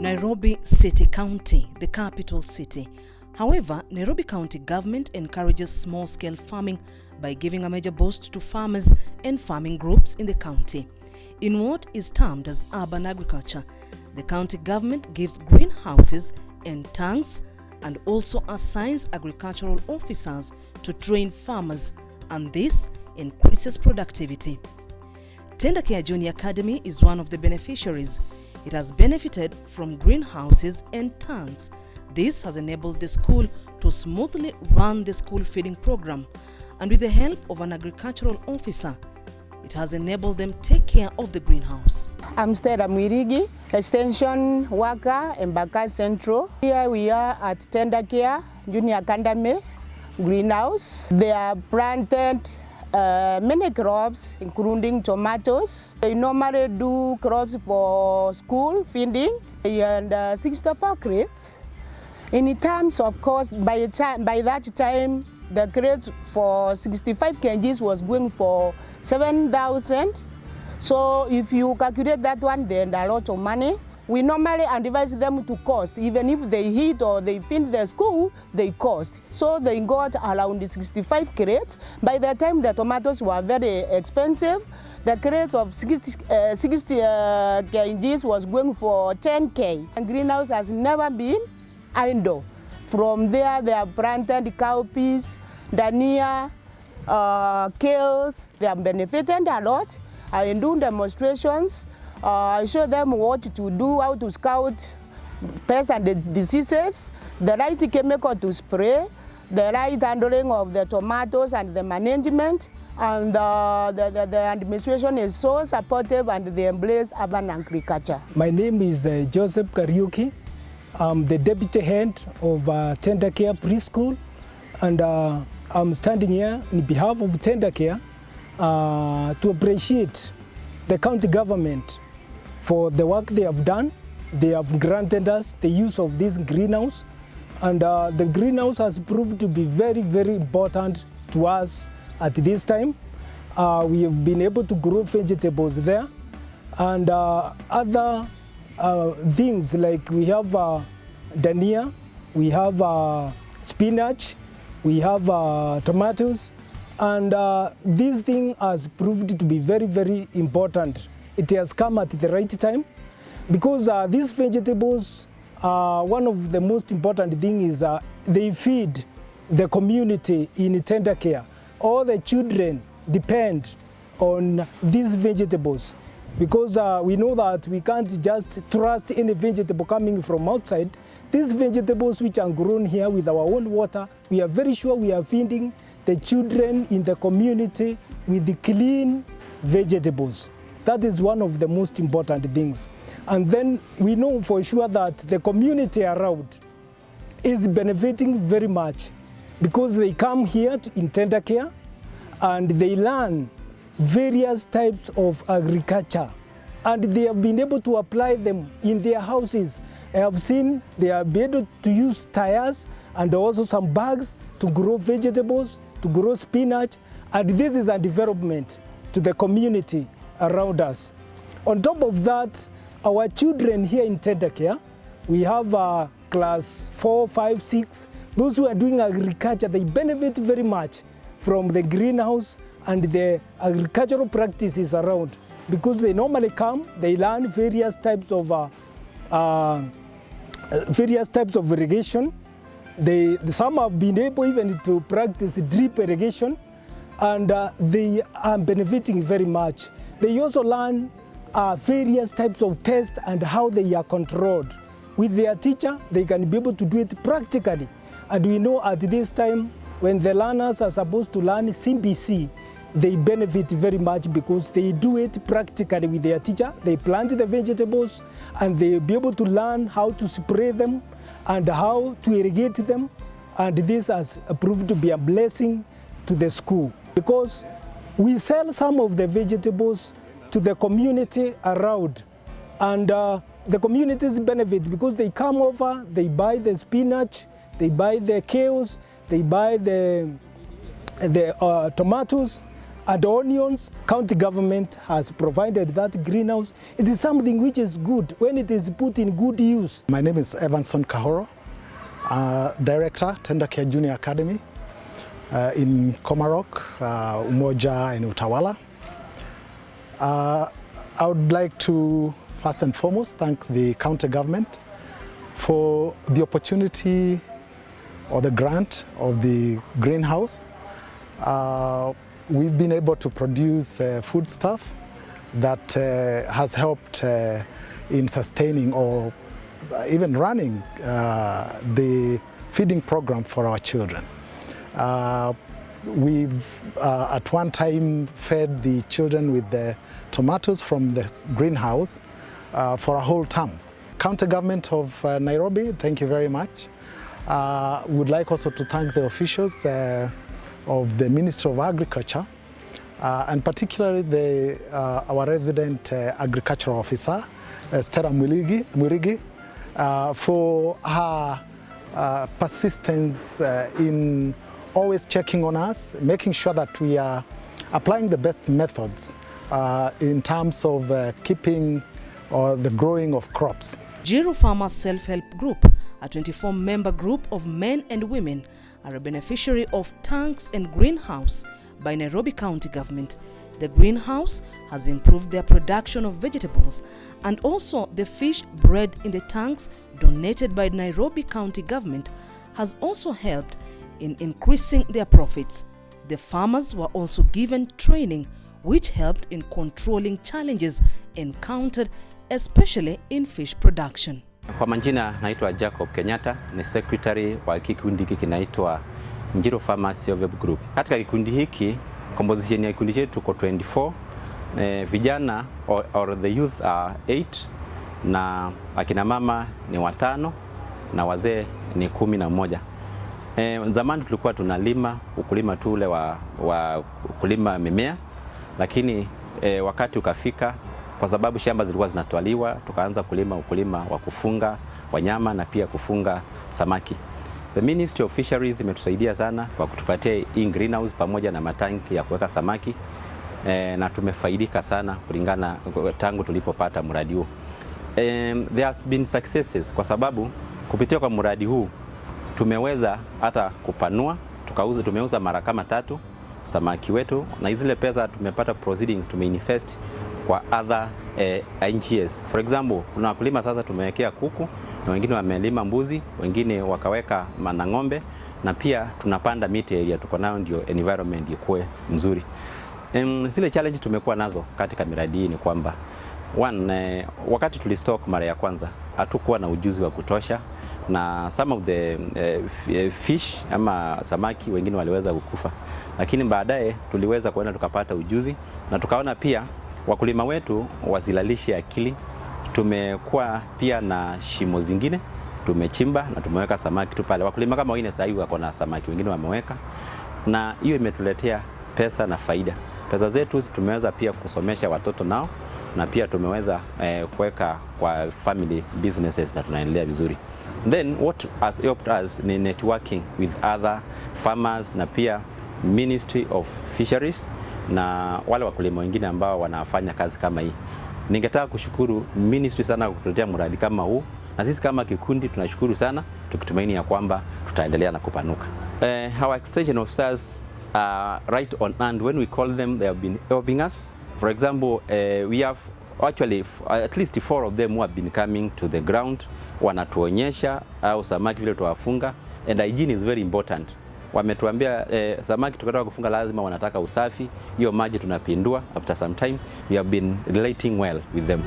Nairobi City County, the capital city. However, Nairobi County government encourages small-scale farming by giving a major boost to farmers and farming groups in the county. In what is termed as urban agriculture, the county government gives greenhouses and tanks and also assigns agricultural officers to train farmers, and this increases productivity. Tender Care Junior Academy is one of the beneficiaries. It has benefited from greenhouses and tanks. This has enabled the school to smoothly run the school feeding program, and with the help of an agricultural officer, it has enabled them take care of the greenhouse. I'm Stella Mwirigi, extension worker in Baka Central. Here we are at Tender Care Junior Academy greenhouse. They are planted many crops, including tomatoes. They normally do crops for school feeding and 64 crates. In terms of cost, by that time, the crate for 65 kgs was going for 7,000. So if you calculate that one, then a lot of money. We normally advise them to cost, even if they hit or they feed the school, they cost. So they got around 65 crates. By the time the tomatoes were very expensive, the crates of 60 kgs was going for 10K. And greenhouse has never been idle. From there, they have planted cowpeas, dania, kales. They have benefited a lot. I do demonstrations. I show them what to do, how to scout pests and diseases, the right chemical to spray, the right handling of the tomatoes and the management, and the administration is so supportive and they embrace urban agriculture. My name is Joseph Kariuki. I'm the deputy head of Tender Care Preschool, and I'm standing here on behalf of Tender Care to appreciate the county government for the work they have done. They have granted us the use of this greenhouse, and the greenhouse has proved to be very, very important to us at this time. We have been able to grow vegetables there, and other things like we have dania, we have spinach, we have tomatoes, and this thing has proved to be very, very important. It has come at the right time because these vegetables, one of the most important things is they feed the community in Tender Care. All the children depend on these vegetables because we know that we can't just trust any vegetable coming from outside. These vegetables which are grown here with our own water, we are very sure we are feeding the children in the community with the clean vegetables. That is one of the most important things. And then we know for sure that the community around is benefiting very much because they come here in Tender Care and they learn various types of agriculture, and they have been able to apply them in their houses. I have seen they are able to use tires and also some bags to grow vegetables, to grow spinach, and this is a development to the community around us. On top of that, our children here in Tender Care, we have class 4, 5, 6. Those who are doing agriculture, they benefit very much from the greenhouse and the agricultural practices around because they normally come, they learn various types of irrigation. Some have been able even to practice drip irrigation, and they are benefiting very much. They also learn various types of pests and how they are controlled. With their teacher, they can be able to do it practically. And we know at this time, when the learners are supposed to learn CBC, they benefit very much because they do it practically with their teacher. They plant the vegetables and they'll be able to learn how to spray them and how to irrigate them. And this has proved to be a blessing to the school because we sell some of the vegetables to the community around, and the communities benefit because they come over, they buy the spinach, they buy the kales, they buy the tomatoes, and onions. County government has provided that greenhouse. It is something which is good when it is put in good use. My name is Evanson Kahoro, Director, Tender Care Junior Academy in Komarok, Umoja and Utawala. I would like to first and foremost thank the county government for the opportunity or the grant of the greenhouse. We've been able to produce food stuff that has helped in sustaining or even running the feeding program for our children. We've at one time fed the children with the tomatoes from the greenhouse for a whole term. County government of Nairobi, thank you very much. Would like also to thank the officials of the Ministry of Agriculture and particularly our resident agricultural officer, Stella Mwirigi, for her persistence in always checking on us, making sure that we are applying the best methods in terms of keeping the growing of crops. Jiru Farmers Self-Help Group, a 24-member group of men and women, are a beneficiary of tanks and greenhouse by Nairobi County government. The greenhouse has improved their production of vegetables, and also the fish bred in the tanks donated by Nairobi County government has also helped in increasing their profits. The farmers were also given training which helped in controlling challenges encountered, especially in fish production. Kwa majina naitwa Jacob Kenyatta, ni secretary wa kikundi hiki kinaitwa Jiru Farmers Self-Help Group. Katika kikundi hiki, composition ya kikundi chetu tuko 24, vijana or the youth are 8 na akina mama ni 5 na wazee ni 11. Zamani tulikuwa tunalima ukulima tu ule wa kulima mimea, lakini wakati ukafika kwa sababu shamba zilikuwa zinatwaliwa, tukaanza ukulima wa kufunga wanyama na pia kufunga samaki. The Ministry of Fisheries imetusaidia sana kwa kutupatia hii greenhouse pamoja na matanki ya kuweka samaki, na tumefaidika sana kulingana tangu tulipopata mradi huu. There has been successes kwa sababu kupitia kwa mradi huu tumeweza hata kupanua, tumeuza mara kama 3 samaki wetu, na zile pesa tumepata proceedings tumeinvest kwa other NGOs. For example, kuna wakulima sasa tumewekea kuku, na wengine wamelima mbuzi, wengine wakaweka ng'ombe, na pia tunapanda miti area tuko nayo ndio environment ikuwe nzuri. Zile challenge tumekuwa nazo katika miradi hii ni kwamba wakati tulistock mara ya kwanza hatukuwa na ujuzi wa kutosha, na some of the fish ama samaki wengine waliweza kukufa, lakini baadaye tuliweza kuenda tukapata ujuzi na tukaona pia wakulima wetu wasilalishe akili. Tumekuwa pia na shimo zingine tumechimba na tumeweka samaki tu pale. Wakulima kama wengine sasa hivi wako na samaki wengine wameweka, na hiyo imetuletea pesa na faida. Pesa zetu tumeweza pia kusomesha watoto nao, na pia tumeweza kuweka kwa family businesses na tunaendelea vizuri. Then what has helped us ni networking with other farmers na pia Ministry of Fisheries na wale wakulima wengine ambao wanafanya kazi kama hii. Ningetaka kushukuru ministry sana kwa kutuletea mradi kama huu, na sisi kama kikundi tunashukuru sana, tukitumaini ya kwamba tutaendelea na kupanuka. Our extension officers are right on hand. When we call them, they have been helping us. For example, we have actually at least 4 of them who have been coming to the ground, wanatuonyesha au samaki vile tuwafunga, and hygiene is very important. Wametuambia samaki tukitaka kufunga lazima wanataka usafi, hiyo maji tunapindua after some time. We have been relating well with them.